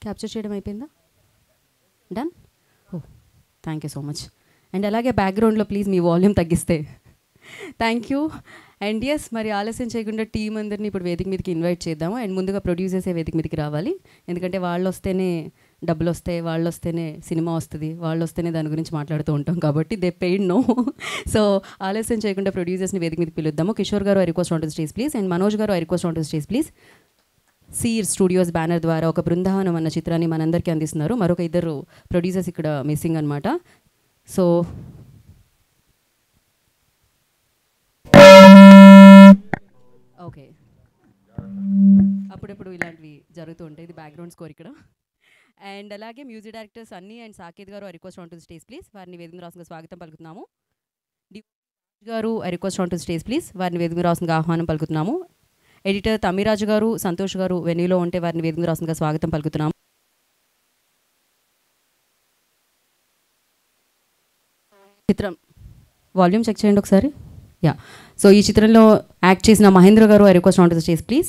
Capture చేయడం అయిపోయిందా? Done. Oh thank you so much. And అలాగే బ్యాక్గ్రౌండ్లో ప్లీజ్ మీ వాల్యూమ్ తగ్గిస్తే థ్యాంక్ యూ. అండ్ ఎస్, మరి ఆలస్యం చేయకుండా టీం అందరినీ ఇప్పుడు వేదిక మీదకి ఇన్వైట్ చేద్దాము. అండ్ ముందుగా ప్రొడ్యూసర్సే వేదిక మీదకి రావాలి, ఎందుకంటే వాళ్ళు వస్తేనే డబ్బులు వస్తాయి, వాళ్ళు వస్తేనే సినిమా వస్తుంది, వాళ్ళు వస్తేనే దాని గురించి మాట్లాడుతూ ఉంటాం కాబట్టి దే పెయిడ్ నో. సో ఆలస్యం చేయకుండా ప్రొడ్యూసర్స్ని వేదిక మీదకి పిలుద్దాము. Kishore garu I request on to stage please. And Manoj garu I request on to stage please. సీర్ స్టూడియోస్ బ్యానర్ ద్వారా ఒక బృందావనం అన్న చిత్రాన్ని మనందరికీ అందిస్తున్నారు. మరొక ఇద్దరు ప్రొడ్యూసర్స్ ఇక్కడ మిస్సింగ్ అనమాట. సో ఓకే, అప్పుడప్పుడు ఇలాంటివి జరుగుతూ ఉంటాయి. ఇది బ్యాక్గ్రౌండ్ స్కోర్ ఇక్కడ. అండ్ అలాగే music director Sunny and Saketh garu I request on to stage please. వారిని వేదిక రాసుగా స్వాగతం పలుకుతున్నాము. Garu I request on to stage please. వారిని వేదిక రాసుగా ఆహ్వానం పలుకుతున్నాము. ఎడిటర్ తమ్మిరాజు గారు, సంతోష్ గారు వెన్యూలో ఉంటే వారిని వేదిక రాసుగా స్వాగతం పలుకుతున్నాము. చిత్రం వాల్యూమ్ చెక్ చేయండి ఒకసారి. యా, సో ఈ చిత్రంలో యాక్ట్ చేసిన మహేంద్ర గారు I request on to stage please.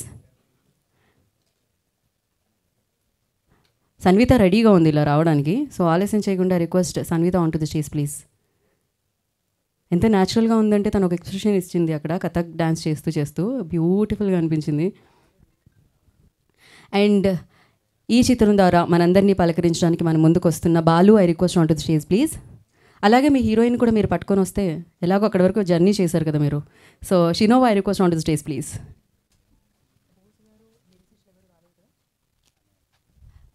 Sanvitha రెడీగా ఉంది ఇలా రావడానికి, సో ఆలస్యం చేయకుండా request Sanvitha on to the stage please. ఎంత న్యాచురల్గా ఉందంటే తను ఒక ఎక్స్ప్రెషన్ ఇచ్చింది అక్కడ కథక్ డ్యాన్స్ చేస్తూ చేస్తూ, బ్యూటిఫుల్గా అనిపించింది. అండ్ ఈ చిత్రం ద్వారా మనందరినీ పలకరించడానికి మన ముందుకు వస్తున్న Balu I request on to the stage please. అలాగే మీ హీరోయిన్ కూడా మీరు పట్టుకొని వస్తే, ఎలాగో అక్కడి వరకు జర్నీ చేశారు కదా మీరు, so Shinova I request on to the stage please.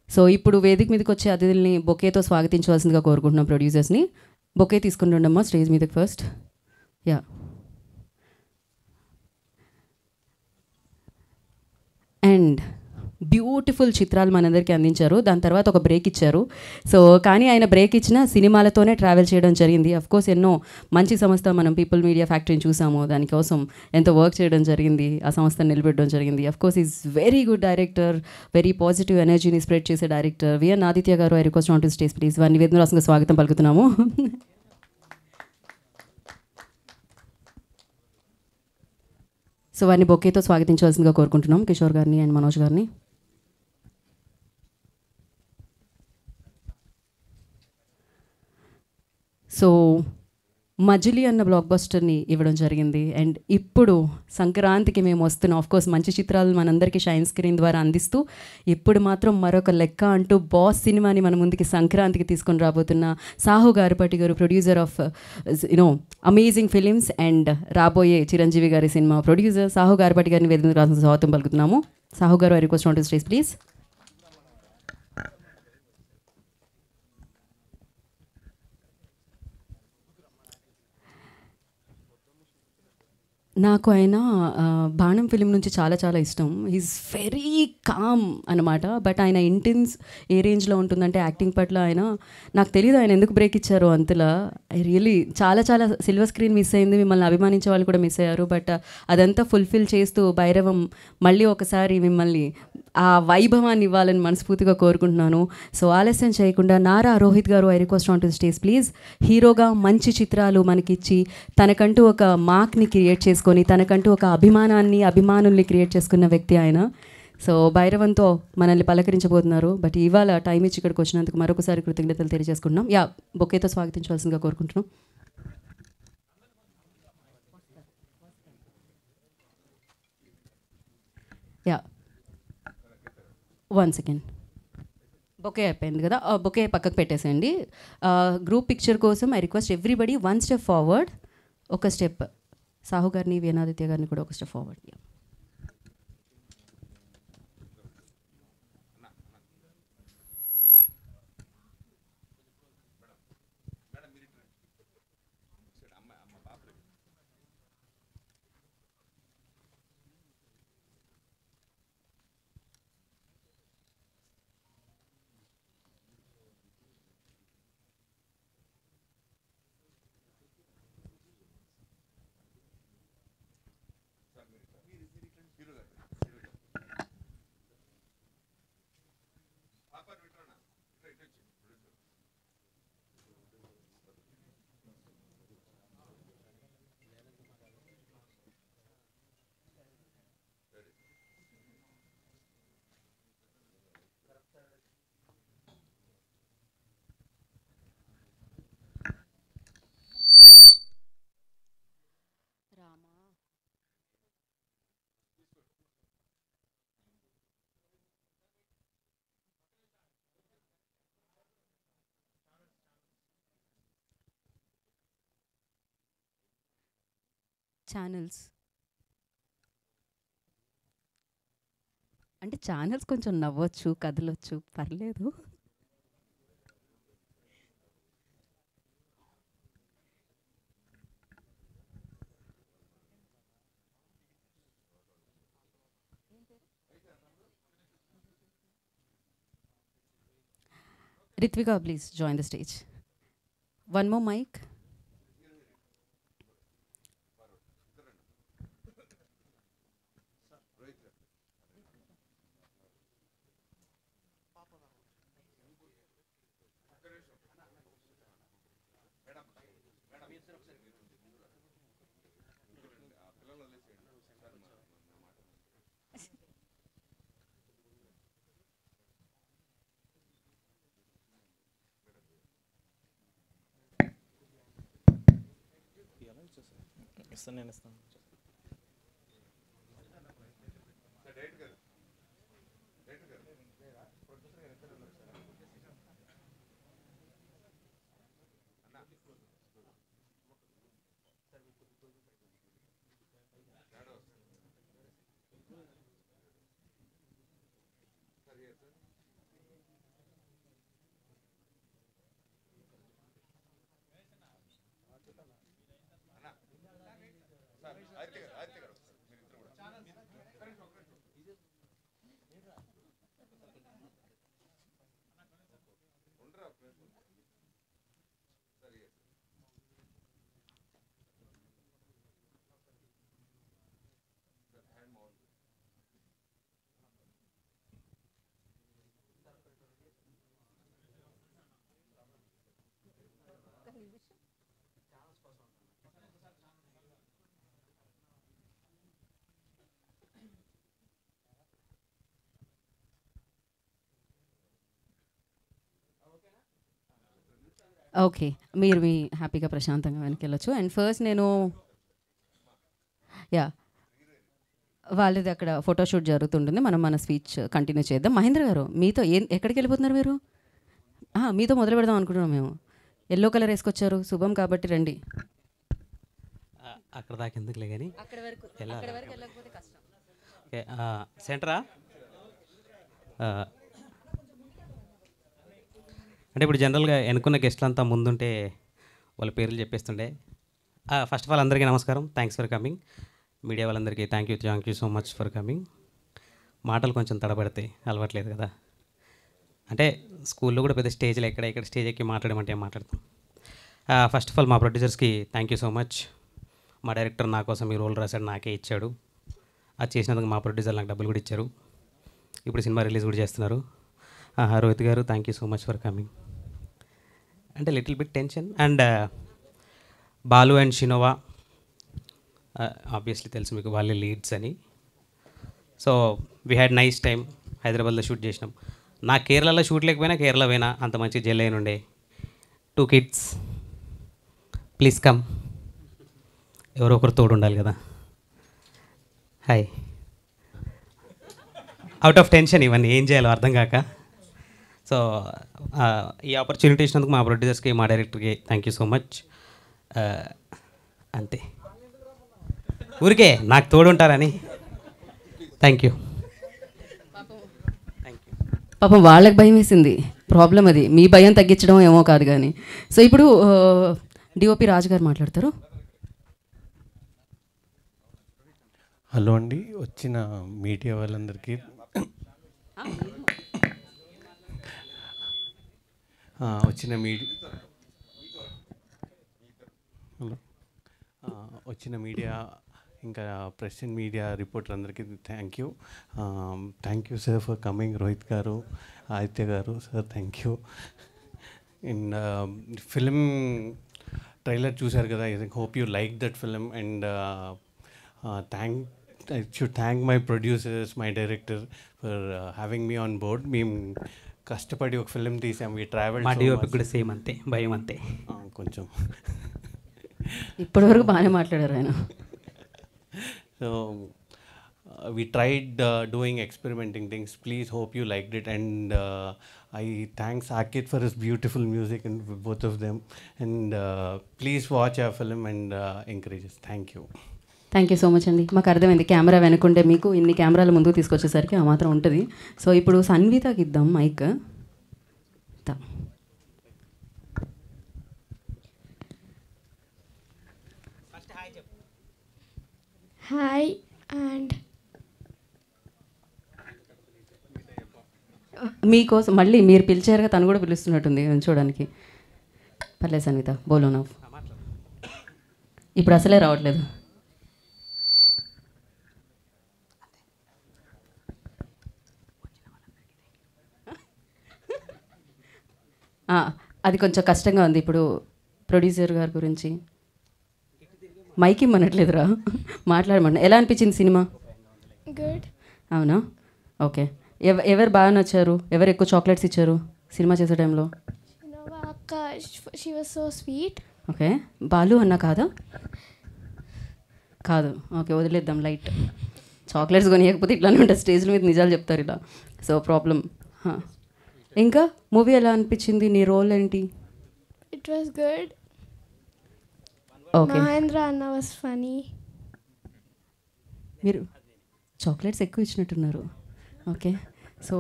So ఇప్పుడు వేదిక మీదకి వచ్చే అతిథుల్ని బొకేతో స్వాగతించవలసిందిగా కోరుకుంటున్నాం ప్రొడ్యూసర్స్ని. బొకే తీసుకుని ఉండమ్మా స్టేజ్ మీదకి ఫస్ట్. యా, అండ్ బ్యూటిఫుల్ చిత్రాలు మనందరికీ అందించారు. దాని తర్వాత ఒక బ్రేక్ ఇచ్చారు. సో కానీ ఆయన బ్రేక్ ఇచ్చిన సినిమాలతోనే ట్రావెల్ చేయడం జరిగింది. అఫ్కోర్స్ ఎన్నో మంచి సంస్థ మనం పీపుల్ మీడియా ఫ్యాక్టరీని చూసాము, దానికోసం ఎంతో వర్క్ చేయడం జరిగింది, ఆ సంస్థను నిలబెట్టడం జరిగింది. Of course is very good director, very positive ఎనర్జీని స్ప్రెడ్ చేసే డైరెక్టర్ విఎన్ ఆదిత్య గారు I request on to stage please. వారిని వేదిక రాసుగా స్వాగతం పలుకుతున్నాము. సో వారిని బొకేతో స్వాగతించవలసిందిగా కోరుకుంటున్నాం కిషోర్ గారిని అండ్ మనోజ్ గారిని. సో మజిలీ అన్న బ్లాక్ బస్టర్ని ఇవ్వడం జరిగింది. అండ్ ఇప్పుడు సంక్రాంతికి మేము వస్తున్నాం. ఆఫ్కోర్స్ మంచి చిత్రాలు మనందరికీ షైన్ స్క్రీన్ ద్వారా అందిస్తూ, ఇప్పుడు మాత్రం మరొక లెక్క అంటూ బాస్ సినిమాని మన ముందుకి సంక్రాంతికి తీసుకొని రాబోతున్న సాహు గారిపాటి గారు, producer of amazing films and రాబోయే చిరంజీవి గారి సినిమా ప్రొడ్యూసర్ సాహు గారిపాటి గారిని వేదిక రాసిన స్వాగతం పలుకుతున్నాము. సాహు గారు I request on to stage please. నాకు ఆయన బాణం ఫిలిం నుంచి చాలా చాలా ఇష్టం. ఈజ్ వెరీ కామ్ అనమాట. బట్ ఆయన ఇంటెన్స్ ఏ రేంజ్లో ఉంటుందంటే యాక్టింగ్ పట్ల ఆయన, నాకు తెలియదు ఆయన ఎందుకు బ్రేక్ ఇచ్చారో అంతలా. ఐ రియలీ చాలా చాలా సిల్వర్ స్క్రీన్ మిస్ అయింది, మిమ్మల్ని అభిమానించే వాళ్ళు కూడా మిస్ అయ్యారు. బట్ అదంతా ఫుల్ఫిల్ చేస్తూ భైరవం మళ్ళీ ఒకసారి మిమ్మల్ని ఆ వైభవాన్ని ఇవ్వాలని మనస్ఫూర్తిగా కోరుకుంటున్నాను. సో ఆలస్యం చేయకుండా నారా రోహిత్ గారు I request on to stage please. హీరోగా మంచి చిత్రాలు మనకిచ్చి తనకంటూ ఒక మార్క్ని క్రియేట్ చేసుకొని, తనకంటూ ఒక అభిమానుల్ని క్రియేట్ చేసుకున్న వ్యక్తి ఆయన. సో భైరవంతో మనల్ని పలకరించబోతున్నారు. బట్ ఇవాళ టైం ఇచ్చి ఇక్కడికి వచ్చినందుకు మరొకసారి కృతజ్ఞతలు తెలియజేసుకుంటున్నాం. యా, బొకేతో స్వాగతించవలసిందిగా కోరుకుంటున్నాం. Yeah, 1 second. బొకే అయిపోయింది కదా, బొకే పక్కకు పెట్టేసేయండి. గ్రూప్ పిక్చర్ కోసం I request everybody 1 step forward. ఒక స్టెప్ సాహు గారిని, వీణాదిత్య గారిని కూడా ఒక స్టెప్ ఫార్వర్డ్. ఛానల్స్ అంటే ఛానల్స్ కొంచెం నవ్వచ్చు, కదలొచ్చు, పర్లేదు. Ritvika, please join the stage. One more mic. నేను ఇస్తాను. ఓకే, మీరు మీ హ్యాపీగా ప్రశాంతంగా వెనకెళ్ళొచ్చు. అండ్ ఫస్ట్ నేను యా వాళ్ళది అక్కడ ఫోటోషూట్ జరుగుతుంటుంది, మనం మన స్పీచ్ కంటిన్యూ చేద్దాం. మహేంద్ర గారు మీతో ఎక్కడికి వెళ్ళిపోతున్నారు మీరు? మీతో మొదలు పెడదాం అనుకుంటున్నాం మేము. ఎల్లో కలర్ వేసుకొచ్చారు, శుభం కాబట్టి రండి. అక్కడ దాకా ఎందుకులే కానీ ఓకే సెంటరా. అంటే ఇప్పుడు జనరల్గా ఎన్నుకున్న గెస్ట్లు అంతా ముందుంటే వాళ్ళ పేర్లు చెప్పేస్తుండే. ఫస్ట్ ఆఫ్ ఆల్ అందరికీ నమస్కారం, థ్యాంక్స్ ఫర్ కమింగ్. మీడియా వాళ్ళందరికీ thank you so much for coming. మాటలు కొంచెం తడబడితే అలవాట్లేదు కదా, అంటే స్కూల్లో కూడా పెద్ద స్టేజ్లో ఇక్కడ స్టేజ్ ఎక్కి మాట్లాడమంటే ఏం మాట్లాడతాం. ఫస్ట్ ఆఫ్ ఆల్ మా ప్రొడ్యూసర్స్కి థ్యాంక్ యూ సో మచ్. మా డైరెక్టర్ నా కోసం ఈ రోల్ రాశాడు, నాకే ఇచ్చాడు. అది చేసినందుకు మా ప్రొడ్యూసర్ నాకు డబ్బులు కూడా ఇచ్చారు. ఇప్పుడు సినిమా రిలీజ్ కూడా చేస్తున్నారు. Rohit garu thank you so much for coming. అంటే little bit tension. And Balu and Shinova obviously తెలుసు మీకు, వాళ్ళే లీడ్స్ అని. So we had nice time. హైదరాబాద్లో షూట్ చేసినాం. నా కేరళలో షూట్ లేకపోయినా కేరళ పోయినా అంత మంచి జెల్ అయిన ఉండే. 2 kids ప్లీజ్ కమ్. ఎవరో ఒకరు తోడు ఉండాలి కదా. హాయ్. అవుట్ ఆఫ్ టెన్షన్ ఇవన్నీ ఏం చేయాలో అర్థం కాక. సో ఈ ఆపర్చునిటీ ఇచ్చినందుకు మా ప్రొడ్యూసర్స్కి, మా డైరెక్టర్కి థ్యాంక్ యూ సో మచ్. అంతే, ఊరికే నాకు తోడు ఉంటారని. Thank you. పాపం వాళ్ళకి భయం వేసింది, ప్రాబ్లం అది. మీ భయం తగ్గించడం ఏమో కాదు కానీ. సో ఇప్పుడు డిఓపి రాజు గారు మాట్లాడతారు. హలో అండి, వచ్చిన మీడియా వాళ్ళందరికీ వచ్చిన మీడియా ఇంకా ప్రెస్ అండ్ మీడియా రిపోర్టర్లందరికీ thank you sir for coming. Rohit garu, Aditya garu, sir thank you. And film trailer చూశారు కదా, I hope you like that film. And I should thank my producers, my director for having me on board. మేము కష్టపడి ఒక film తీసాం. We travel కూడా same అంతే, భయం అంతే కొంచెం. ఇప్పటివరకు బాగానే మాట్లాడారు ఆయన. So we tried doing experimenting things. Please hope you liked it. And I thank Sakit for his beautiful music and both of them. And please watch our film and encourage us. Thank you. Thank you so much అండి. మాకు అర్థమైంది camera వెనుకుంటే మీకు ఇన్ని కెమెరాల ముందుకు తీసుకొచ్చేసరికి ఆ మాత్రం ఉంటుంది. సో ఇప్పుడు సన్వితకి ఇద్దాం మైక్. హాయ్ అండ్ మీకోసం మళ్ళీ మీరు పిలిచారుగా తను కూడా పిలుస్తున్నట్టుంది చూడడానికి. పర్లేదు సన్విత, బోలో నవ్. ఇప్పుడు అసలే రావట్లేదు. అది కొంచెం కష్టంగా ఉంది. ఇప్పుడు ప్రొడ్యూసర్ గారి గురించి మైక్ ఇమ్మనట్లేదురా, మాట్లాడమన్నా. ఎలా అనిపించింది సినిమా? గుడ్. అవునా? ఓకే. ఎవరు బాగా నచ్చారు? ఎవరు ఎక్కువ చాక్లెట్స్ ఇచ్చారు సినిమా చేసే టైంలో? అక్క, she was so sweet. Okay. Balu అన్న కాదా? కాదు. ఓకే, వదిలేద్దాం లైట్. చాక్లెట్స్ కొనియకపోతే ఇట్లానే ఉంటుంది, స్టేజ్ల మీద నిజాలు చెప్తారు ఇలా. So problem. ఇంకా మూవీ ఎలా అనిపించింది? నీ రోల్ ఏంటి? It was good. Okay. Mahendra అన్న వాస్ ఫనీ. మీరు చాక్లెట్స్ ఎక్కువ ఇచ్చినట్టున్నారు. Okay. So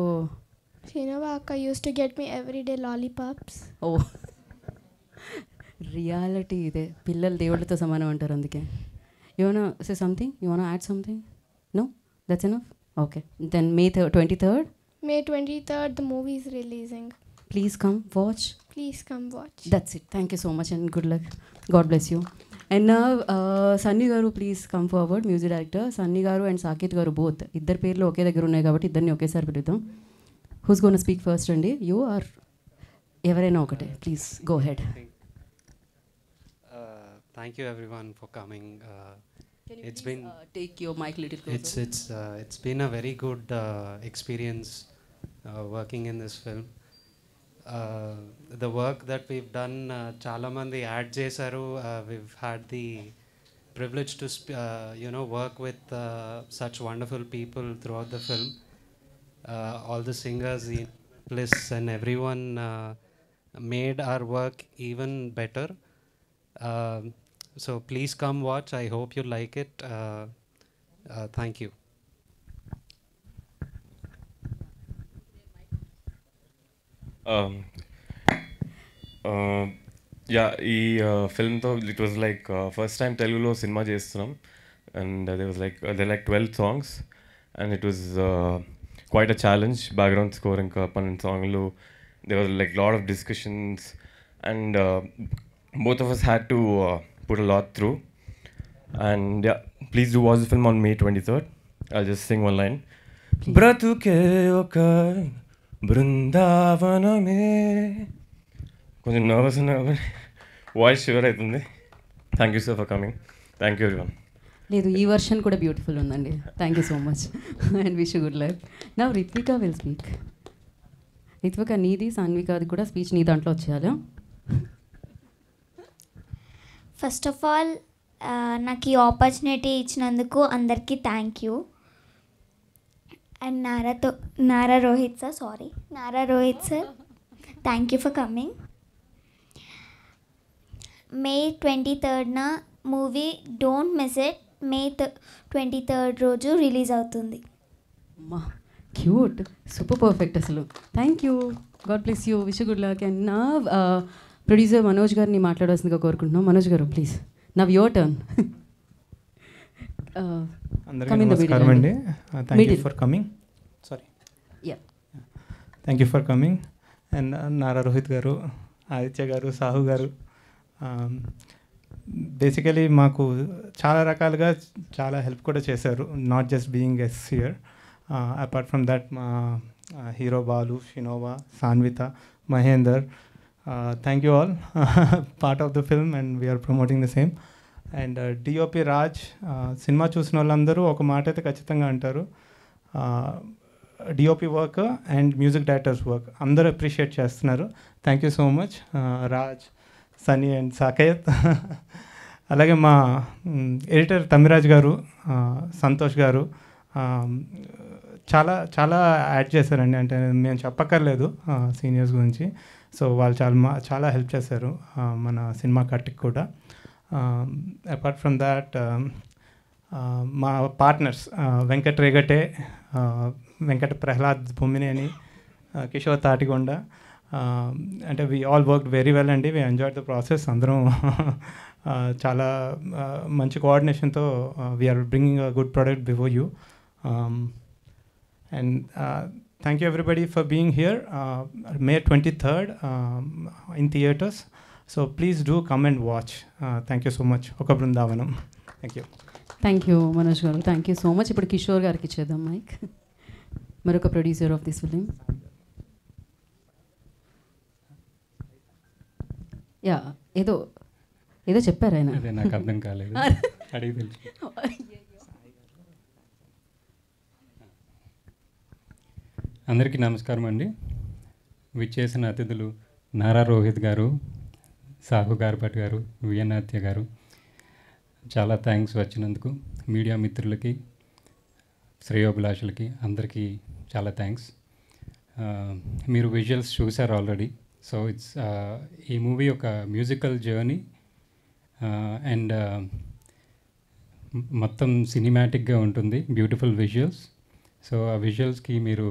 Shinova akka used to get me every day lollipops. Oh, reality ఇదే. పిల్లలు దేవుళ్ళతో సమానం అంటారు, అందుకే. You want say something? You want add something? No, that's enough. Okay, then May 23rd. May 23rd the movie is releasing. Please come watch. Please come watch. That's it. Thank you so much and good luck. God bless you. And now Sunny garu, please come forward. Music director Sunny garu and Saket garu both. ఇద్దరు పేర్లు ఒకే దగ్గర ఉన్నాయి కాబట్టి ఇద్దరిని ఒకేసారి పిలుద్దాం. Who's going to speak first అండి? You or ఎవరైనా ఒకటే? Please go ahead. Thank you everyone for coming. Can you It's please, been take your mic little closer. it's been a very good experience working in this film. The work that we've done, చాలా మంది add చేశారు. We've had the privilege to work with such wonderful people throughout the film. All the singers, the lists and everyone made our work even better. So please come watch. I hope you like it. Thank you. Yeah, ఈ ఫిల్మ్తో it was like first time తెలుగులో సినిమా చేస్తున్నాం. And they was like 12 songs and it was quite a challenge. Background score ఇంకా 12 సాంగ్లు. They was like lot of discussions and both of us had to put a lot through. And yeah, please do watch the film on May 23rd. I'll just sing one line. బ్రతుకే ఒక బృందావనమే. కొంచెం nervous voice sure అవుతుంది. Thank you sir for coming. Thank you everyone. లేదు, ఈ version కూడా beautiful ఉందండి. Thank you so much and wish good luck. నా Ritvika will speak. Ritvika, నీది సాన్వికాది కూడా స్పీచ్ నీ దాంట్లో వచ్చేయాలి. ఫస్ట్ ఆఫ్ ఆల్ నాకు ఈ ఆపర్చునిటీ ఇచ్చినందుకు అందరికీ thank you. And Nara Rohit sir thank you for coming. May 23rd movie don't miss it. May 23rd రోజు రిలీజ్ అవుతుంది. అమ్మా, క్యూట్, సూపర్ పర్ఫెక్ట్ అసలు. Thank you. God bless you. Wish good luck. And నా producer Manoj గారిని మాట్లాడాల్సిందిగా కోరుకుంటున్నాం. మనోజ్ గారు ప్లీజ్, నవ్ యువర్ టర్న్. అందరికీ నమస్కారం అండి. Thank you for coming. Thank you for coming. And Nara Rohit garu, Aditya గారు, సాహు గారు బేసికలీ మాకు చాలా రకాలుగా చాలా హెల్ప్ కూడా చేశారు. Not just being guest here. Apart from that మా hero Balu, Shinova, Sanvitha, Mahender, thank you all. Part of the film and we're promoting the same. And DOP Raj, సినిమా చూసిన వాళ్ళందరూ ఒక మాట అయితే ఖచ్చితంగా అంటారు, DOP work and music directors work అందరూ అప్రిషియేట్ చేస్తున్నారు. Thank you so much Raj, Sunny and Saketh. అలాగే మా ఎడిటర్ తమిరాజ్ గారు, సంతోష్ గారు చాలా చాలా యాడ్ చేశారండి. అంటే మేము చెప్పక్కర్లేదు సీనియర్స్ గురించి. సో వాళ్ళు చాలా హెల్ప్ చేశారు మన సినిమా కట్కి కూడా. అపార్ట్ ఫ్రమ్ దాట్ మా పార్ట్నర్స్ వెంకట్ రేగటే, వెంకట ప్రహ్లాద్ భూమినేని, కిషోర్ తాటికొండ, అంటే we all work very well అండి. We enjoyed the process. అందరం చాలా మంచి కోఆర్డినేషన్తో we're bringing a good product before you. And thank you everybody for being here. May 23rd in theaters. So please do come and watch. Thank you so much. Oka Brindavanam. Thank you. Thank you Manoj గారు, thank you so much. ఇప్పుడు కిషోర్ గారికి ఇచ్చేద్దాం mic, మరొక producer of this film. Yeah, ఏదో ఏదో చెప్పారు ఆయన. అదే నాకు అర్థం కాలేదు, అడిగి తెలుసు. అందరికీ నమస్కారం అండి. విచ్చేసిన అతిథులు నారా రోహిత్ గారు, సాహు గార్భట్ గారు, విఎన్ఆత్య గారు, చాలా థ్యాంక్స్ వచ్చినందుకు. మీడియా మిత్రులకి, శ్రేయోభిలాషులకి అందరికీ చాలా థ్యాంక్స్. మీరు విజువల్స్ చూశారు ఆల్రెడీ. సో ఇట్స్ ఈ మూవీ ఒక మ్యూజికల్ జర్నీ అండ్ మొత్తం సినిమాటిక్గా ఉంటుంది, బ్యూటిఫుల్ విజువల్స్. సో ఆ విజువల్స్కి మీరు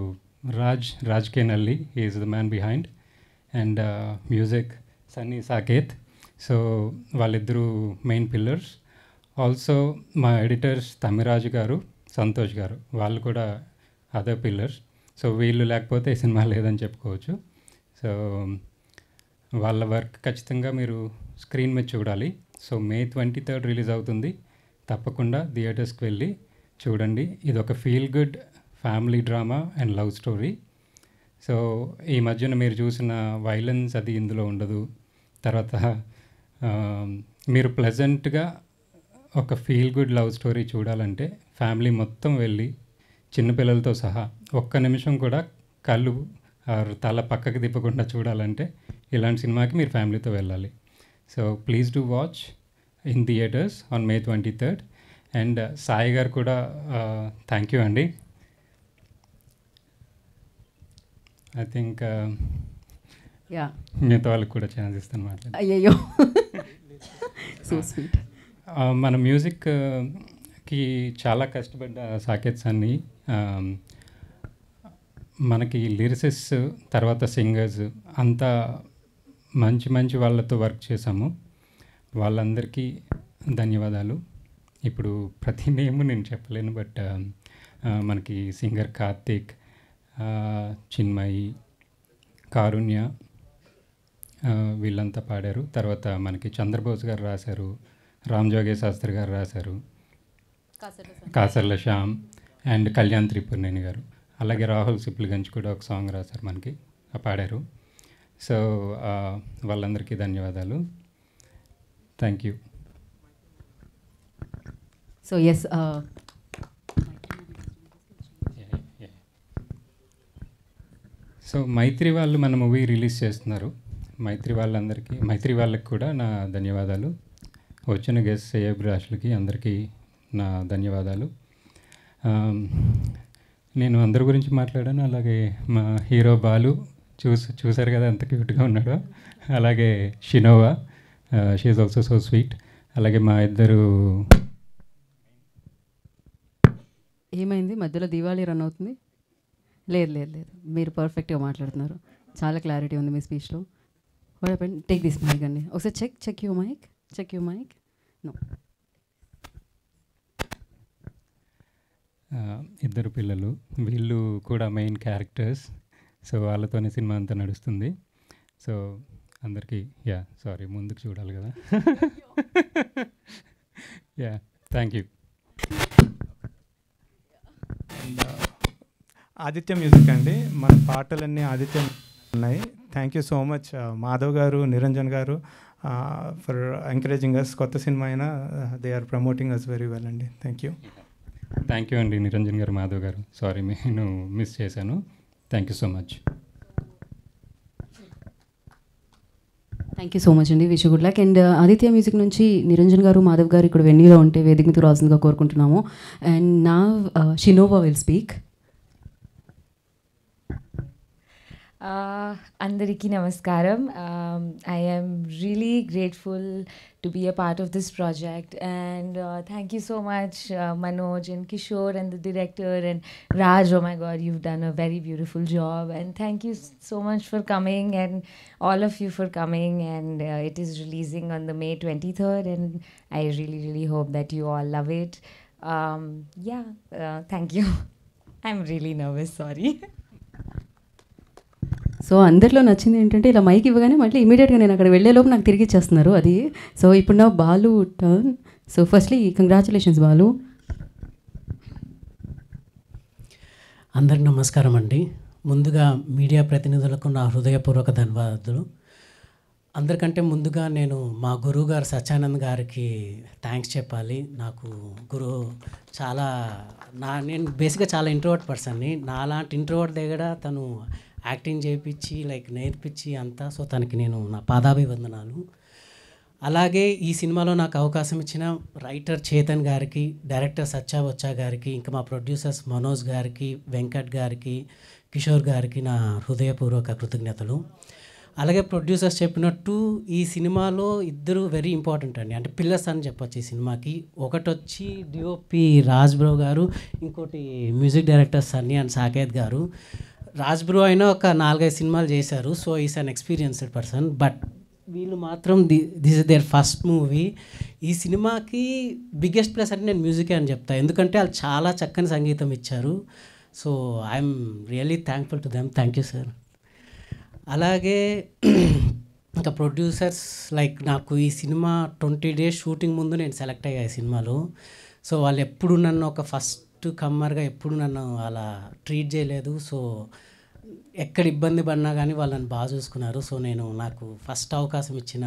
Raj K Nalli, he is the man behind, and music Sunny Saketh. So వాళ్ళిద్దరూ మెయిన్ పిల్లర్స్. ఆల్సో మా ఎడిటర్స్ తమిరాజు గారు, సంతోష్ గారు, వాళ్ళు కూడా అదర్ పిల్లర్స్. సో వీళ్ళు లేకపోతే ఈ సినిమా లేదని చెప్పుకోవచ్చు. సో వాళ్ళ వర్క్ ఖచ్చితంగా మీరు స్క్రీన్ మీద చూడాలి. సో May 23rd రిలీజ్ అవుతుంది. తప్పకుండా థియేటర్స్కి వెళ్ళి చూడండి. ఇది ఒక feel good family drama and love story. So ఈ మధ్యన మీరు చూసిన వైలెన్స్ అది ఇందులో ఉండదు. తర్వాత మీరు ప్లెజెంట్గా ఒక ఫీల్ గుడ్ లవ్ స్టోరీ చూడాలంటే ఫ్యామిలీ మొత్తం వెళ్ళి చిన్నపిల్లలతో సహా ఒక్క నిమిషం కూడా కళ్ళు తల పక్కకి తిప్పకుండా చూడాలంటే ఇలాంటి సినిమాకి మీరు ఫ్యామిలీతో వెళ్ళాలి. So please do watch in theatres on May 23rd. And Sai గారు కూడా థ్యాంక్ యూ అండి. ఐ థింక్ మిగతా వాళ్ళకి కూడా ఛాన్స్ ఇస్తాను మాట్లాడి. అయ్యయ్యో, సో స్వీట్. మన మ్యూజిక్కి చాలా కష్టపడ్డ సాకేత్ సన్నీ, మనకి లిరిసిస్ట్, తర్వాత సింగర్స్ అంతా మంచి మంచి వాళ్ళతో వర్క్ చేశాము. వాళ్ళందరికీ ధన్యవాదాలు. ఇప్పుడు ప్రతి నేమ్ నేను చెప్పలేను, బట్ మనకి సింగర్ కార్తీక్, చిన్మయి, కారుణ్య, వీళ్ళంతా పాడారు. తర్వాత మనకి చంద్రబోస్ గారు రాశారు, రామ్ జోగే శాస్త్రి గారు రాశారు, కాసర్ల శ్యామ్ అండ్ కళ్యాణ్ త్రిపురనేని గారు, అలాగే రాహుల్ సిప్లిగంజ్ కూడా ఒక సాంగ్ రాశారు, మనకి పాడారు. సో వాళ్ళందరికీ ధన్యవాదాలు. Thank you. So yes, so Mythri వాళ్ళు మన మూవీ రిలీజ్ చేస్తున్నారు. మైత్రి వాళ్ళకి కూడా నా ధన్యవాదాలు. వచ్చిన గెస్ట్ శ్రేయోభిలాషులకి అందరికీ నా ధన్యవాదాలు. నేను అందరి గురించి మాట్లాడాను. అలాగే మా హీరో బాలు చూసారు కదా ఎంత క్యూట్గా ఉన్నాడో. అలాగే Shinova, she is also so sweet. అలాగే మా ఇద్దరు, ఏమైంది మధ్యలో దివాళీ రన్ అవుతుంది? లేదు లేదు లేదు, మీరు పర్ఫెక్ట్గా మాట్లాడుతున్నారు. చాలా క్లారిటీ ఉంది మీ స్పీచ్లో. What happened? Take this mike అండి, ఒకసారి చెక్ యూ మైక్. నో, ఇద్దరు పిల్లలు, వీళ్ళు కూడా మెయిన్ క్యారెక్టర్స్. సో వాళ్ళతోనే సినిమా అంతా నడుస్తుంది. సో అందరికీ సారీ, ముందుకు చూడాలి కదా. Thank you. ఆదిత్య మ్యూజిక్ అండి, మన పాటలన్నీ ఆదిత్య ఉన్నాయి. Thank you so much Madhav garu, Niranjan garu for encouraging us. కొత్త సినిమా అయినా they are promoting us very well అండి. Thank you. థ్యాంక్ యూ అండి నిరంజన్ గారు, మాధవ్ గారు. సారీ నేను మిస్ చేశాను. Thank you so much. Thank you so much అండి. Wish good luck. And Aditya music నుంచి నిరంజన్ గారు, మాధవ్ గారు ఇక్కడ వెన్నీలో ఉంటే వేదిక మీద రావాల్సిందిగా కోరుకుంటున్నాము. అండ్ నా Shinova will speak. Andariki Namaskaram. I am really grateful to be a part of this project, and thank you so much, Manoj and Kishore and the director and Raj. Oh my God, you've done a very beautiful job, and thank you so much for coming, and all of you for coming. And it is releasing on the May 23rd, and I really hope that you all love it. Thank you. I'm really nervous, sorry. So అందరిలో నచ్చింది ఏంటంటే ఇలా mic ఇవ్వగానే మళ్ళీ ఇమీడియట్గా నేను అక్కడ వెళ్ళేలోపు నాకు తిరిగి ఇచ్చేస్తున్నారు అది. సో ఇప్పుడు నా Balu turn. So firstly congratulations Balu. అందరికి నమస్కారం అండి. ముందుగా మీడియా ప్రతినిధులకు నా హృదయపూర్వక ధన్యవాదాలు. అందరికంటే ముందుగా నేను మా గురువు గారు సత్యానంద్ గారికి థ్యాంక్స్ చెప్పాలి. నాకు గురువు చాలా నేను బేసిక్గా చాలా ఇంట్రోవర్ట్ పర్సన్ని. నాలాంటి ఇంట్రోవర్ట్ దగ్గర తను యాక్టింగ్ చేయించి నేర్పించి అంతా. సో తనకి నేను నా పాదాభివందనాలు. అలాగే ఈ సినిమాలో నాకు అవకాశం ఇచ్చిన రైటర్ చేతన్ గారికి, డైరెక్టర్ సచ్చా బొచ్చా గారికి, ఇంకా మా ప్రొడ్యూసర్స్ మనోజ్ గారికి, వెంకట్ గారికి, కిషోర్ గారికి నా హృదయపూర్వక కృతజ్ఞతలు. అలాగే ప్రొడ్యూసర్స్ చెప్పినట్టు ఈ సినిమాలో ఇద్దరు వెరీ ఇంపార్టెంట్ అండి, అంటే పిల్లర్స్ అని చెప్పొచ్చు ఈ సినిమాకి. ఒకటి వచ్చి డిఓపి రాజ్ బ్రో గారు, ఇంకోటి music director Sunny and Saketh గారు. రాజ్ బ్రో అయినా ఒక 4-5 సినిమాలు చేశారు. So is an experienced person. But వీళ్ళు మాత్రం this is their first movie. ఈ సినిమాకి బిగ్గెస్ట్ ప్లస్ అంటే నేను మ్యూజికే అని చెప్తాను, ఎందుకంటే వాళ్ళు చాలా చక్కని సంగీతం ఇచ్చారు. So I'm really thankful to them. Thank you sir. అలాగే ఇంకా ప్రొడ్యూసర్స్ నాకు ఈ సినిమా 20 days షూటింగ్ ముందు నేను సెలెక్ట్ అయ్యా ఈ సినిమాలో. సో వాళ్ళు ఎప్పుడు నన్ను ఒక ఫస్ట్ కమ్మర్గా ఎప్పుడు నన్ను అలా ట్రీట్ చేయలేదు. సో ఎక్కడ ఇబ్బంది పడినా కానీ వాళ్ళని బాగా చూసుకున్నారు. సో నాకు ఫస్ట్ అవకాశం ఇచ్చిన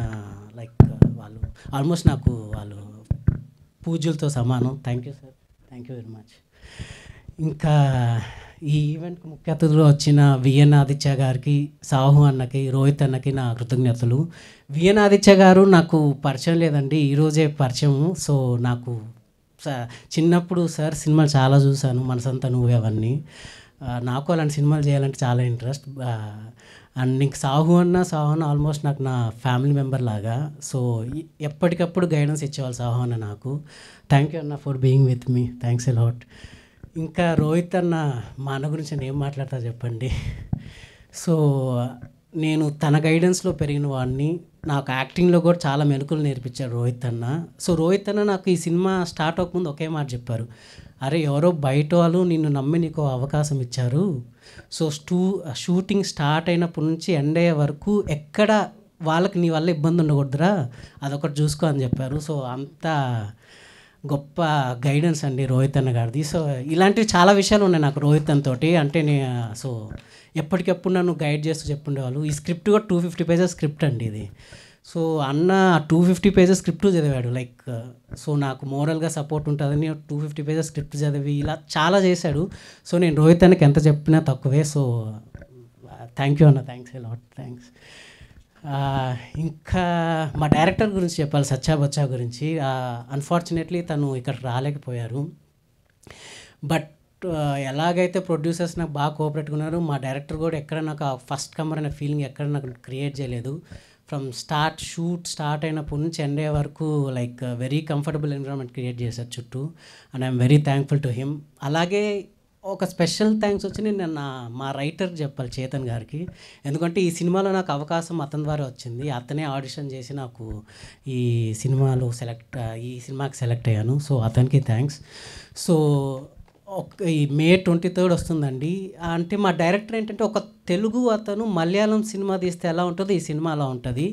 వాళ్ళు ఆల్మోస్ట్ నాకు వాళ్ళు పూజలతో సమానం. Thank you sir. Thank you very much. ఇంకా ఈ ఈవెంట్కి ముఖ్య అతిథులు వచ్చిన విఎన్ ఆదిత్య గారికి, సాహు అన్నకి, రోహిత్ అన్నకి నా కృతజ్ఞతలు. విఎన్ ఆదిత్య గారు నాకు పరిచయం లేదండి, ఈరోజే పరిచయం. సో నాకు చిన్నప్పుడు సార్ సినిమాలు చాలా చూశాను, మనసంతా నువ్వే అవన్నీ. నాకు అలాంటి సినిమాలు చేయాలంటే చాలా ఇంట్రెస్ట్. అండ్ ఇంక సాహు అన్న ఆల్మోస్ట్ నాకు నా ఫ్యామిలీ మెంబర్ లాగా. సో ఎప్పటికప్పుడు గైడెన్స్ ఇచ్చేవాళ్ళు సాహు అన్న నాకు. థ్యాంక్ యూ అన్న for being with me. Thanks a lot. ఇంకా రోహిత్ అన్న, మా అన్న గురించి నేను ఏం మాట్లాడతా చెప్పండి. సో నేను తన గైడెన్స్లో పెరిగిన వాడిని. నాకు యాక్టింగ్లో కూడా చాలా మెలకువలు నేర్పించారు రోహిత్ అన్న. సో రోహిత్ అన్న నాకు ఈ సినిమా స్టార్ట్ అవ్వకముందు ఒకే మాట చెప్పారు, అరే ఎవరో బయట వాళ్ళు నిన్ను నమ్మి నీకు అవకాశం ఇచ్చారు. సో షూటింగ్ స్టార్ట్ అయినప్పటి నుంచి ఎండ్ అయ్యే వరకు ఎక్కడ వాళ్ళకి నీ వల్ల ఇబ్బంది ఉండకూడదురా, అదొకటి చూసుకో అని చెప్పారు. సో అంత గొప్ప గైడెన్స్ అండి రోహిత్ అన్న గారిది. సో ఇలాంటివి చాలా విషయాలు ఉన్నాయి నాకు రోహిత్ అన్నతోటి. అంటే సో ఎప్పటికప్పుడు నన్ను గైడ్ చేస్తూ చెప్పుండేవాళ్ళు. ఈ స్క్రిప్ట్ కూడా 250 pages స్క్రిప్ట్ అండి ఇది. సో అన్న 250 pages స్క్రిప్ట్ చదివాడు. సో నాకు మోరల్గా సపోర్ట్ ఉంటుందని 250 pages స్క్రిప్ట్ చదివి ఇలా చాలా చేశాడు. సో నేను రోహిత్ అన్నకి ఎంత చెప్పినా తక్కువే. సో థ్యాంక్ యూ అన్న. Thanks a lot. థ్యాంక్స్. ఇంకా మా డైరెక్టర్ గురించి చెప్పాలి, సచ్చా బొచ్చా గురించి. అన్ఫార్చునేట్లీ తను ఇక్కడ రాలేకపోయారు. బట్ ఎలాగైతే ప్రొడ్యూసర్స్ నాకు బాగా కోఆపరేట్గా ఉన్నారు, మా డైరెక్టర్ కూడా ఎక్కడ నాకు ఫస్ట్ కమర్ అనే ఫీలింగ్ ఎక్కడ నాకు క్రియేట్ చేయలేదు. ఫ్రమ్ షూట్ స్టార్ట్ అయినప్పటి నుంచి ఎండ్ అయ్యే వరకు వెరీ కంఫర్టబుల్ ఎన్విరాన్మెంట్ క్రియేట్ చేశారు చుట్టూ. And I'm very thankful to him. అలాగే ఒక స్పెషల్ థ్యాంక్స్ వచ్చి నేను మా రైటర్కి చెప్పాలి, చేతన్ గారికి. ఎందుకంటే ఈ సినిమాలో నాకు అవకాశం అతని ద్వారా వచ్చింది. అతనే ఆడిషన్ చేసి నాకు ఈ సినిమాకి సెలెక్ట్ అయ్యాను. సో అతనికి థ్యాంక్స్. సో ఈ May 23rd వస్తుందండి. అంటే మా డైరెక్టర్ ఏంటంటే ఒక తెలుగు అతను మలయాళం సినిమా తీస్తే ఎలా ఉంటుందో ఈ సినిమా అలా ఉంటుంది.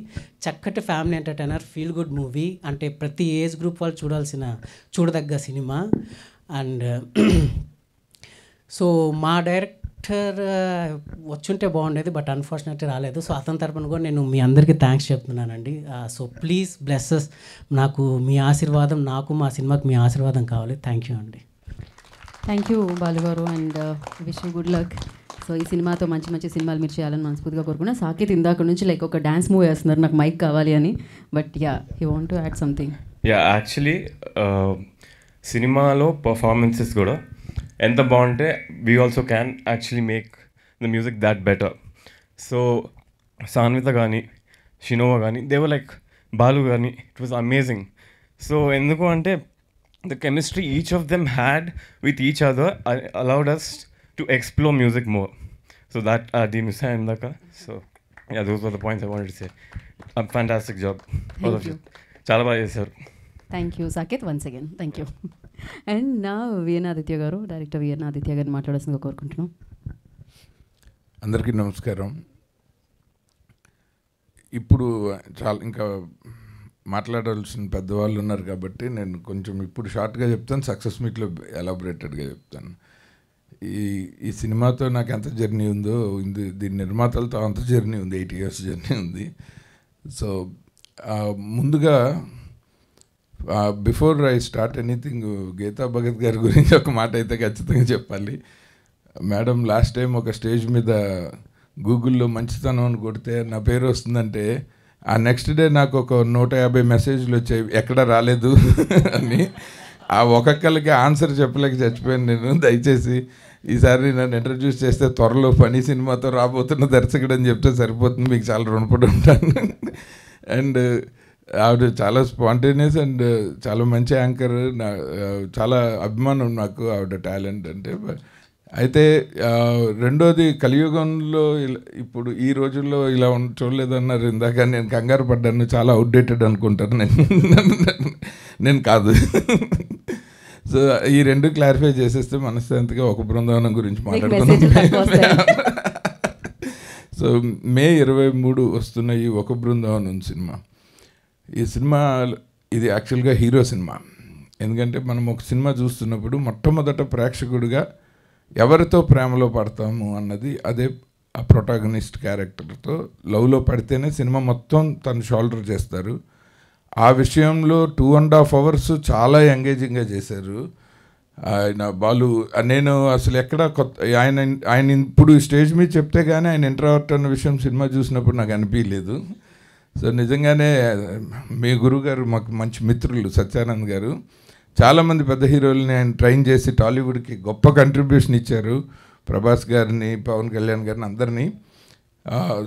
చక్కటి family entertainer, feel good movie. అంటే ప్రతి ఏజ్ గ్రూప్ వాళ్ళు చూడదగ్గ సినిమా. అండ్ సో మా డైరెక్టర్ వచ్చుంటే బాగుండేది, బట్ అన్ఫార్చునేట్లీ రాలేదు. సో అతని తరపున కూడా నేను మీ అందరికీ థ్యాంక్స్ చెప్తున్నానండి. సో ప్లీజ్ బ్లెస్సెస్, నాకు మీ ఆశీర్వాదం, నాకు మా సినిమాకి మీ ఆశీర్వాదం కావాలి. థ్యాంక్ యూ అండి. థ్యాంక్ యూ బాలుగారు and wish you good luck. So ఈ సినిమాతో మంచి మంచి సినిమాలు మీరు చేయాలని మనస్ఫూర్తిగా కోరుకున్నా. సాకేత్ ఇందాక నుంచి ఒక డ్యాన్స్ మూవ్ వేస్తున్నారు, నాకు మైక్ కావాలి అని. But he want to add something. Actually సినిమాలో పర్ఫార్మెన్సెస్ కూడా ఎంత బాగుంటే we also can actually make the music that better. So Sanvitha కానీ షినోవా కానీ దేవర్ లైక్ బాలు కానీ ఇట్ వాజ్ అమేజింగ్. సో ఎందుకు అంటే the chemistry each of them had with each other allowed us to explore music more. So that Dimisa and Daka. So yeah, those were the points I wanted to say. A fantastic job, all of you. Chala baga chesaru. Thank you Saketh once again thank you. And నా VN Aditya గారు, director VN Aditya గారిని మాట్లాడాల్సిందిగా కోరుకుంటున్నాం. అందరికీ నమస్కారం. ఇప్పుడు చాలా ఇంకా మాట్లాడాల్సిన పెద్దవాళ్ళు ఉన్నారు కాబట్టి నేను కొంచెం ఇప్పుడు షార్ట్గా చెప్తాను, సక్సెస్ మీట్లో ఎలాబొరేటెడ్గా చెప్తాను. ఈ సినిమాతో నాకు ఎంత జర్నీ ఉందో దీని నిర్మాతలతో అంత జర్నీ ఉంది, 8 years జర్నీ ఉంది. సో ముందుగా before I start anything Geetha Bhagat గారి గురించి ఒక మాట అయితే ఖచ్చితంగా చెప్పాలి. మేడం లాస్ట్ టైం ఒక స్టేజ్ మీద గూగుల్లో మంచితనం అని కొడితే నా పేరు వస్తుందంటే ఆ నెక్స్ట్ డే నాకు ఒక 150 మెసేజ్లు వచ్చాయి ఎక్కడ రాలేదు అని. ఆ ఒక్కొక్కరికి ఆన్సర్ చెప్పలేక చచ్చిపోయాను నేను. దయచేసి ఈసారి నన్ను ఇంట్రడ్యూస్ చేస్తే త్వరలో ఫనీ సినిమాతో రాబోతున్న దర్శకుడు అని చెప్తే సరిపోతుంది, మీకు చాలా రుణపడి ఉంటాను. అండ్ ఆవిడ చాలా స్పాంటేనియస్ అండ్ చాలా మంచి యాంకర్. చాలా అభిమానం నాకు ఆవిడ టాలెంట్ అంటే. అయితే రెండోది కలియుగంలో ఇప్పుడు ఈ రోజుల్లో ఇలా చూడలేదన్నారు ఇందాక, నేను కంగారు పడ్డాను, చాలా అవుట్డేటెడ్ అనుకుంటారు, నేను కాదు. సో ఈ రెండు క్లారిఫై చేసేస్తే మనశ్శాంతిగా ఒక బృందావనం గురించి మాట్లాడుకున్నాం. సో May 23 వస్తున్న ఈ ఒక బృందావనం సినిమా, ఈ సినిమా ఇది యాక్చువల్గా హీరో సినిమా. ఎందుకంటే మనం ఒక సినిమా చూస్తున్నప్పుడు మొట్టమొదట ప్రేక్షకుడిగా ఎవరితో ప్రేమలో పడతాము అన్నది అదే ఆ ప్రొటాగనిస్ట్ క్యారెక్టర్తో లవ్లో పడితేనే సినిమా మొత్తం తను షోల్డర్ చేస్తారు. ఆ విషయంలో 2.5 hours చాలా ఎంగేజింగ్గా చేశారు ఆయన బాలు. నేను అసలు ఎక్కడ కొత్త ఆయన ఇప్పుడు స్టేజ్ మీద చెప్తే కానీ ఆయన ఇంట్రావర్ట్ అన్న విషయం సినిమా చూసినప్పుడు నాకు అనిపించలేదు. సో నిజంగానే మీ గురువు గారు మాకు మంచి మిత్రులు సత్యానంద్ గారు, చాలామంది పెద్ద హీరోలని ఆయన ట్రైన్ చేసి టాలీవుడ్కి గొప్ప కంట్రిబ్యూషన్ ఇచ్చారు, ప్రభాస్ గారిని, పవన్ కళ్యాణ్ గారిని, అందరినీ.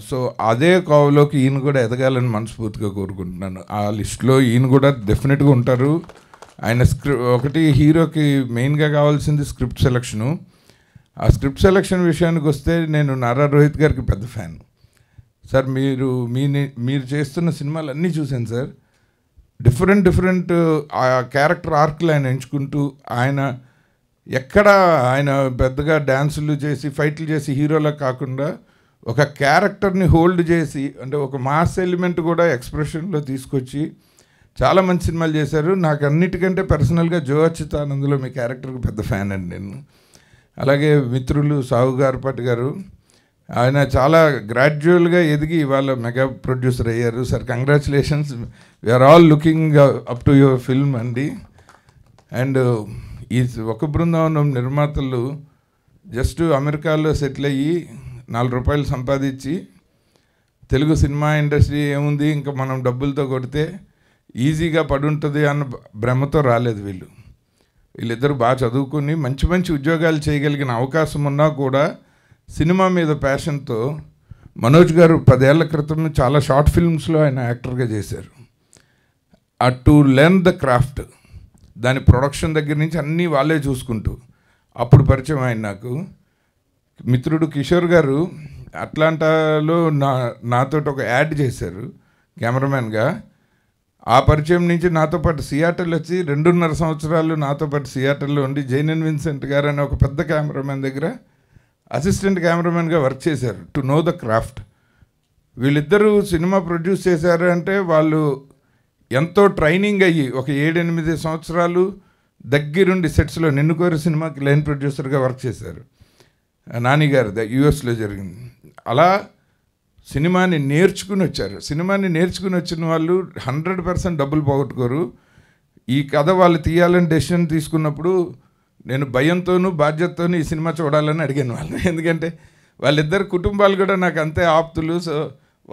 సో అదే కోవలోకి ఈయన కూడా ఎదగాలని మనస్ఫూర్తిగా కోరుకుంటున్నాను. ఆ లిస్టులో ఈయన కూడా డెఫినెట్గా ఉంటారు. ఆయన ఒకటి హీరోకి మెయిన్గా కావాల్సింది స్క్రిప్ట్ సెలక్షను. ఆ స్క్రిప్ట్ సెలక్షన్ విషయానికి వస్తే నేను నారా రోహిత్ గారికి పెద్ద ఫ్యాన్ సార్. మీరు చేస్తున్న సినిమాలు అన్నీ చూశాను సార్. డిఫరెంట్ ఆ క్యారెక్టర్ ఆర్క్లు ఆయన ఎంచుకుంటూ, ఆయన పెద్దగా డ్యాన్సులు చేసి ఫైట్లు చేసి హీరోలా కాకుండా ఒక క్యారెక్టర్ని హోల్డ్ చేసి, అంటే ఒక మాస్ ఎలిమెంట్ కూడా ఎక్స్ప్రెషన్లో తీసుకొచ్చి చాలా మంచి సినిమాలు చేశారు. నాకు అన్నిటికంటే పర్సనల్గా జో అచ్యుతానంద్లో మీ క్యారెక్టర్కి పెద్ద ఫ్యాన్ అండి నేను. అలాగే మిత్రులు సాహు గార్పాటి గారు, ఆయన చాలా గ్రాడ్యువల్గా ఎదిగి ఇవాళ మెగా ప్రొడ్యూసర్ అయ్యారు sir. Congratulations, we are all looking up to your film అండి. అండ్ ఈ ఒక బృందావనం నిర్మాతలు జస్ట్ అమెరికాలో సెటిల్ అయ్యి ₹4 సంపాదించి తెలుగు సినిమా ఇండస్ట్రీ ఏముంది ఇంకా మనం డబ్బులతో కొడితే ఈజీగా పడుంటుంది అన్న భ్రమతో రాలేదు వీళ్ళిద్దరూ బాగా చదువుకుని మంచి మంచి ఉద్యోగాలు చేయగలిగిన అవకాశం ఉన్నా కూడా సినిమా మీద ప్యాషన్తో మనోజ్ గారు 10 ఏళ్ల క్రితం చాలా షార్ట్ ఫిల్మ్స్లో ఆయన యాక్టర్గా చేశారు. టు లెర్న్ ద క్రాఫ్ట్, దాని ప్రొడక్షన్ దగ్గర నుంచి అన్నీ వాళ్ళే చూసుకుంటూ అప్పుడు పరిచయం ఆయన నాకు. మిత్రుడు కిషోర్ గారు అట్లాంటాలో నాతో ఒక యాడ్ చేశారు కెమెరామ్యాన్గా. ఆ పరిచయం నుంచి నాతో పాటు సియాటల్ వచ్చి 2.5 సంవత్సరాలు నాతో పాటు సియాటల్లో ఉండి జైనన్ విన్సెంట్ గారు అనే ఒక పెద్ద కెమెరామ్యాన్ దగ్గర అసిస్టెంట్ కెమెరామెన్గా వర్క్ చేశారు టు నో ద క్రాఫ్ట్. వీళ్ళిద్దరూ సినిమా ప్రొడ్యూస్ చేశారు అంటే వాళ్ళు ఎంతో ట్రైనింగ్ అయ్యి ఒక 7-8 సంవత్సరాలు దగ్గరుండి సెట్స్లో నిన్ను కోరి సినిమాకి లైన్ ప్రొడ్యూసర్గా వర్క్ చేశారు. నాని గారు యూఎస్లో జరిగింది. అలా సినిమాని నేర్చుకుని వచ్చారు. సినిమాని నేర్చుకుని వచ్చిన వాళ్ళు 100% డబ్బులు పోగొట్టుకోరు. ఈ కథ వాళ్ళు తీయాలని డెసిషన్ తీసుకున్నప్పుడు నేను భయంతోనూ బాధ్యతతోనూ ఈ సినిమా చూడాలని అడిగాను వాళ్ళని. ఎందుకంటే వాళ్ళిద్దరు కుటుంబాలు కూడా నాకు అంతే ఆప్తులు. సో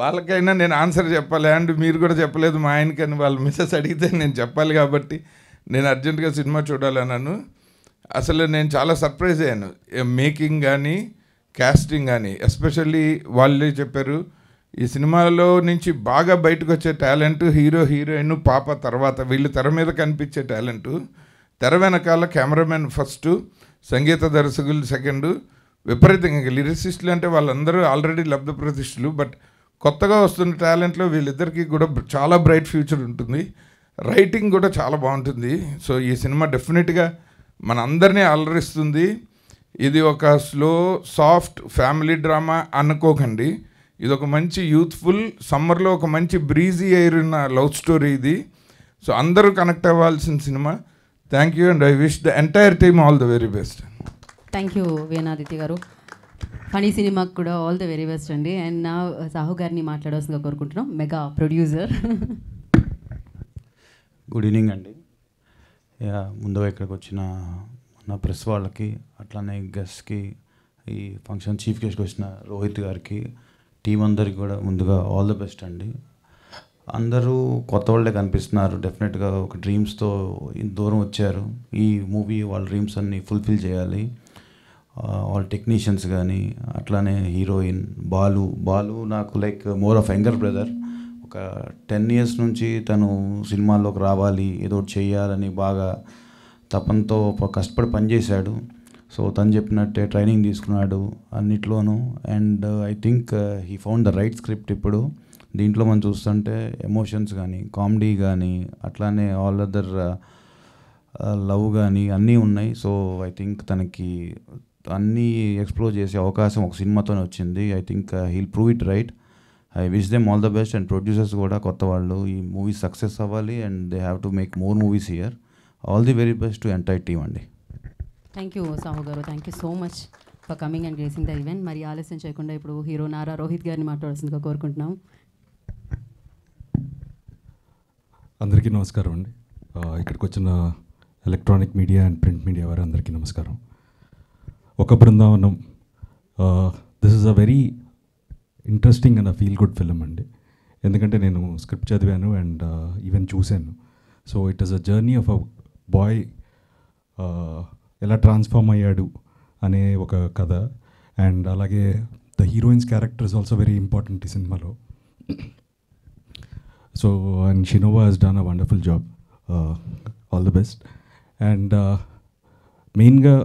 వాళ్ళకైనా నేను ఆన్సర్ చెప్పాలి. అండ్ మీరు కూడా చెప్పలేదు మా ఆయనకని వాళ్ళ మిస్సెస్ అడిగితే నేను చెప్పాలి కాబట్టి నేను అర్జెంటుగా సినిమా చూడాలన్నాను. అసలు నేను చాలా సర్ప్రైజ్ అయ్యాను. మేకింగ్ కానీ కాస్టింగ్ కానీ, ఎస్పెషల్లీ వాళ్ళే చెప్పారు ఈ సినిమాలో నుంచి బాగా బయటకు వచ్చే టాలెంట్ హీరో హీరోయిన్ పాప తర్వాత, వీళ్ళు తెర మీద కనిపించే టాలెంటు తెర వెనకాల కెమెరామెన్ ఫస్ట్, సంగీత దర్శకులు సెకండ్, విపరీతంగా లిరిసిస్టులు అంటే వాళ్ళందరూ ఆల్రెడీ లబ్ధ ప్రతిష్ఠులు. బట్ కొత్తగా వస్తున్న టాలెంట్లో వీళ్ళిద్దరికీ కూడా చాలా బ్రైట్ ఫ్యూచర్ ఉంటుంది. రైటింగ్ కూడా చాలా బాగుంటుంది. సో ఈ సినిమా డెఫినెట్గా మన అందరినీ అలరిస్తుంది. ఇది ఒక స్లో సాఫ్ట్ ఫ్యామిలీ డ్రామా అనుకోకండి, ఇది ఒక మంచి యూత్ఫుల్ సమ్మర్లో ఒక మంచి బ్రీజీ ఎయిర్ ఉన్న లవ్ స్టోరీ ఇది. సో అందరూ కనెక్ట్ అవ్వాల్సిన సినిమా. Thank you and I wish the entire team all the very best. Thank you Venaditya garu. Funny సినిమాకి కూడా ఆల్ ద వెరీ బెస్ట్ అండి. అండ్ నా సాహు గారిని మాట్లాడాల్సిందిగా కోరుకుంటున్నాం, మెగా ప్రొడ్యూసర్. గుడ్ ఈవినింగ్ అండి. ముందుగా ఇక్కడికి వచ్చిన నా ప్రెస్ వాళ్ళకి, అట్లానే గెస్ట్కి, ఈ ఫంక్షన్ చీఫ్ గెస్ట్కి వచ్చిన రోహిత్ గారికి, టీం అందరికి కూడా ముందుగా ఆల్ ద బెస్ట్ అండి. అందరూ కొత్త వాళ్ళే కనిపిస్తున్నారు. డెఫినెట్గా ఒక డ్రీమ్స్తో ఇంత దూరం వచ్చారు. ఈ మూవీ వాళ్ళ డ్రీమ్స్ అన్ని ఫుల్ఫిల్ చేయాలి. వాళ్ళ టెక్నీషియన్స్ కానీ, అట్లానే హీరోయిన్ బాలు నాకు like more of younger brother. ఒక 10 years నుంచి తను సినిమాల్లోకి రావాలి, ఏదో ఒకటి చేయాలని బాగా తపంతో కష్టపడి పనిచేశాడు. సో తను చెప్పినట్టే ట్రైనింగ్ తీసుకున్నాడు అన్నిట్లోనూ. And I think he found the right script. ఇప్పుడు దీంట్లో మనం చూస్తుంటే ఎమోషన్స్ కానీ, కామెడీ కానీ, అట్లానే ఆల్ అదర్ లవ్ కానీ అన్నీ ఉన్నాయి. సో ఐ థింక్ తనకి అన్నీ ఎక్స్ప్లోర్ చేసే అవకాశం ఒక సినిమాతోనే వచ్చింది. I think he'll prove it right. I wish them all the best. And producers కూడా కొత్త వాళ్ళు ఈ మూవీ సక్సెస్ అవ్వాలి and they have to make more movies here. All the very best to entire team అండి. Thank you Sahu గారు, thank you so much for coming and gracing the event. మరి ఆలస్యం చేయకుండా ఇప్పుడు హీరో నారా రోహిత్ గారిని మాట్లాడాల్సిందిగా కోరుకుంటున్నాం. అందరికీ నమస్కారం అండి. ఇక్కడికి వచ్చిన electronic media and print media వారందరికీ నమస్కారం. ఒక Brindavanam, this is a very interesting and feel good film అండి. ఎందుకంటే నేను స్క్రిప్ట్ చదివాను అండ్ ఈవెన్ చూశాను. So it is a journey of a boy ఎలా ట్రాన్స్ఫార్మ్ అయ్యాడు అనే ఒక కథ. అండ్ అలాగే the heroine's character is also very important ఈ సినిమాలో. So and Shinova he's done a wonderful job. All the best. And మెయిన్గా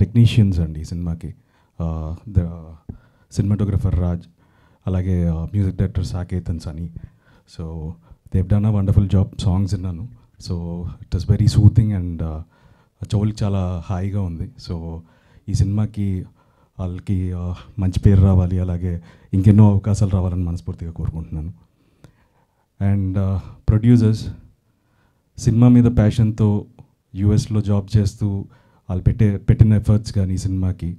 టెక్నీషియన్స్ అండి ఈ సినిమాకి. ద సినిమాటోగ్రఫర్ రాజ్, అలాగే music director Saketh and Sunny. So they've done a wonderful job. Songs విన్నాను. So it is very soothing and చెవులకి చాలా హాయిగా ఉంది. సో ఈ సినిమాకి వాళ్ళకి మంచి పేరు రావాలి, అలాగే ఇంకెన్నో అవకాశాలు రావాలని మనస్ఫూర్తిగా కోరుకుంటున్నాను. అండ్ ప్రొడ్యూసర్స్ సినిమా మీద ప్యాషన్తో యూఎస్లో జాబ్ చేస్తూ వాళ్ళు పెట్టిన ఎఫర్ట్స్ కానీ ఈ సినిమాకి,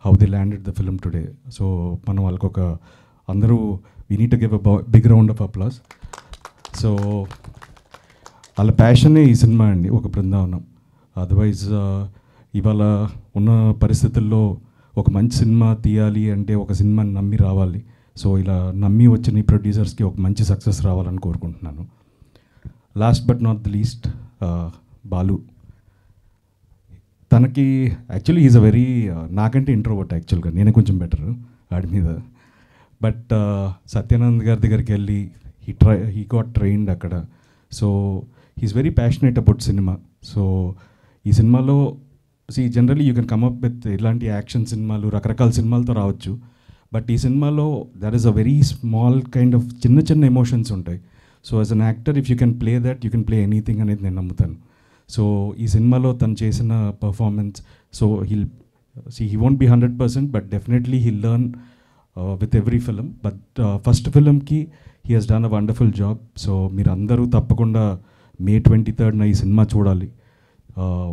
how they landed the film today. So మనం వాళ్ళకి ఒక అందరూ we need to give a big round of applause. So వాళ్ళ ప్యాషనే ఈ సినిమా అండి, ఒక బృందావనం. అదర్వైజ్ ఇవాళ ఉన్న పరిస్థితుల్లో ఒక మంచి సినిమా తీయాలి అంటే ఒక సినిమాని నమ్మి రావాలి. సో ఇలా నమ్మి వచ్చిన ఈ ప్రొడ్యూసర్స్కి ఒక మంచి సక్సెస్ రావాలని కోరుకుంటున్నాను. Last but not the least, Balu. తనకి యాక్చువల్లీ ఈజ్ అ వెరీ, నాకంటే ఇంట్రోవర్ట్ యాక్చువల్గా, నేనే కొంచెం బెటర్ వాడి మీద. బట్ సత్యానంద్ గారి దగ్గరికి వెళ్ళి హీ గాట్ ట్రైన్డ్ అక్కడ. So he's very passionate about cinema. So ఈ సినిమాలో generally you can come up with ఇలాంటి యాక్షన్ సినిమాలు రకరకాల సినిమాలతో రావచ్చు. బట్ ఈ సినిమాలో there is a very small kind of చిన్న చిన్న ఎమోషన్స్ ఉంటాయి. So as an actor if you can play that you can play anything అనేది నేను నమ్ముతాను. సో ఈ సినిమాలో తను చేసిన performance, so he won't be 100%, but definitely he learn with every film. But first ఫిలింకి he has done a wonderful job. So మీరు అందరూ తప్పకుండా May 23rd ఈ సినిమా చూడాలి.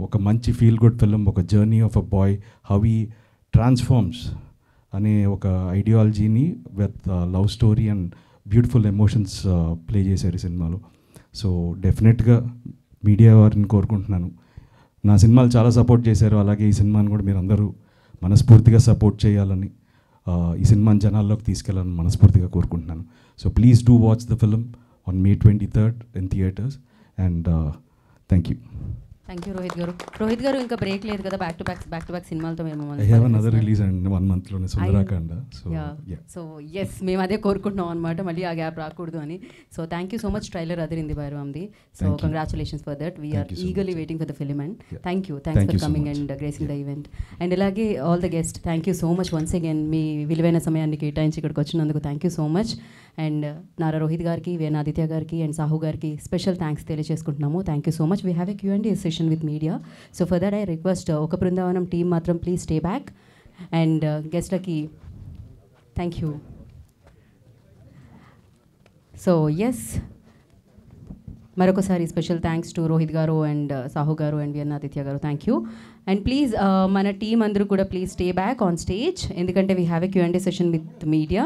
ఒక మంచి ఫీల్ గుడ్ ఫిలిం, ఒక journey of a boy, how he transforms అనే ఒక ఐడియాలజీని with love story and beautiful emotions play చేశారు ఈ సినిమాలో. సో డెఫినెట్గా మీడియా వారిని కోరుకుంటున్నాను, నా సినిమాలు చాలా సపోర్ట్ చేశారు, అలాగే ఈ సినిమాని కూడా మీరు అందరూ మనస్ఫూర్తిగా సపోర్ట్ చేయాలని, ఈ సినిమాని జనాల్లోకి తీసుకెళ్ళాలని మనస్ఫూర్తిగా కోరుకుంటున్నాను. So please do watch the film on May 23rd in theatres and thank you. Thank you Rohit గారు. రోహిత్ గారు ఇంకా బ్రేక్ లేదు కదా, బ్యాక్ టు బ్యాక్ సినిమాలతో మేము I have another release and 1 monthలోనే సుందరాకాండ. సో ఎస్ మేము అదే కోరుకుంటున్నాం అనమాట, మళ్ళీ ఆ గ్యాప్ రాకూడదు అని. So thank you so much. Trailer అదిరింది బైరవామ్ది. So congratulations for that. We're eagerly waiting for the film and thanks for coming and gracing the event. And ఇలాగే all the guest thank you so much once again. మీ విలువైన సమయాన్ని కేటాయించి ఇక్కడికి వచ్చినందుకు thank you so much. And Nara Rohit గారికి, వేణాదిత్య గారికి అండ్ సాహు గారికి స్పెషల్ థ్యాంక్స్ తెలియజేసుకుంటున్నాము. Thank you so much. We have a Q&A session with media. So for that I request Oka Brindavanam team మాత్రం ప్లీజ్ స్టే బ్యాక్. అండ్ గెస్ట్లకి థ్యాంక్ యూ. సో ఎస్, మరొకసారి special thanks to Rohit garu and Sahu garu and Venaditya garu. Thank you. And please మన team అందరూ కూడా please stay back on stage, ఎందుకంటే we have a Q&A session with media.